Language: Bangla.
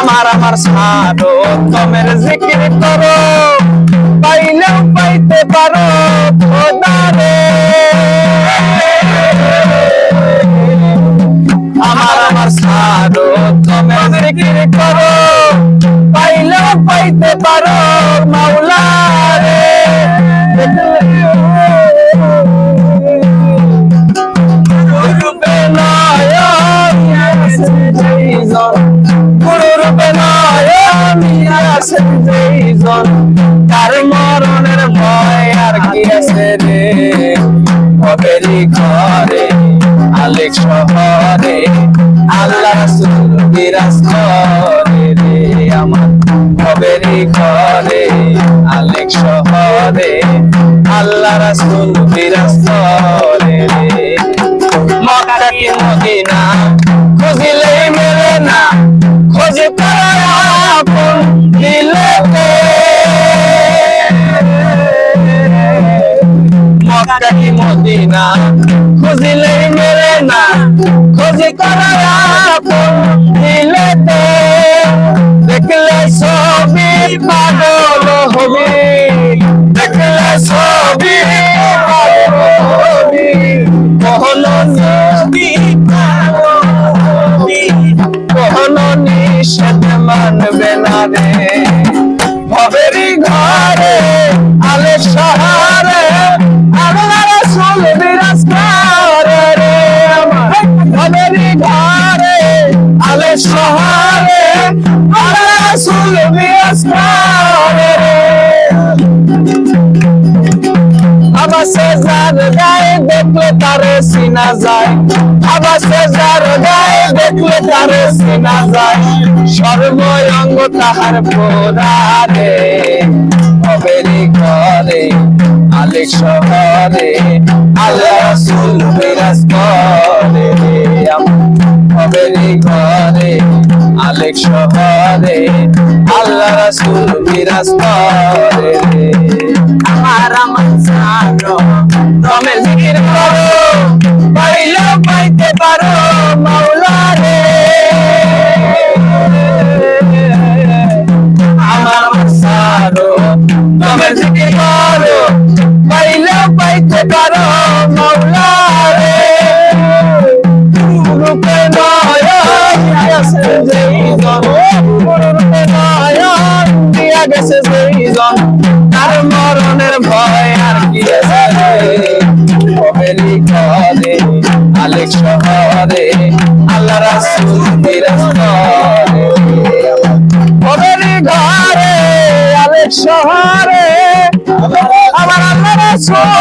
আমার সারো তোমের জিকির করো পাইলেও পাইতে পারো খোদারে আমার সারো তোমের জিকির করো পাইলেও পাইতে পারো মাওলারে তার মরণের ভয় আর কি আছে রে ভবেরি ঘরে আলেক শহরে আল্লাহ রাসূল বিরাজ করে রে আমার ভবেরি ঘরে আলেক শহরে আল্লাহ রাসূল বিরাজ করে রে মক্কা কি মদিনা খুঁজিলেই মেলে না খোঁজ করা আপন দিলেতে মক্কা কি মদিনা খুঁজিলেই মেলে না খোঁজ করা আপন দিলেতে দেখলে ছবি পাগল হবি দেখলে ছবি পাগল হবি কখনো নবী পাগল হবি কখনো নিষেধ মানবে না রে ভবেরি ঘরে আলেক শহরে আল্লাহ রাসূল বিরাজ করে রে আমার ভবেরি ঘরে আলেক শহরে আল্লাহ রাসূল বিরাজ করে রে আবার সেজার গায়ে দেখলে তারে চিনা যায় আবার সেজার গায়ে দেখলে তারে চিনা যায় সর্বঙ্গ তাহার পোড়ারে ভবেরি ঘরে আলেক শহরে আল্লাহ রাসূল বিরাজ করে রে ভবেরি ঘরে আলেক শহরে আল্লাহ রাসূল বিরাজ করে রে আমার সারো তোমের জিকির করো পাইলেও পাইতে পারো মাওলারে আমার সারো তোমের জিকির করো পাইলেও পাইতে পারো মাওলারে রূপে নয়ন গেছে যেইজন রূপে নয়ন দিয়া গেছে যেইজন তার মরণের ভয় আর কি আছে ভবেরি ঘরে আলেক শহরে আল্লাহ রাসূল বিরাজ করে ভবেরি ঘরে আলেক শহরে আমার আল্লাহ রাসূল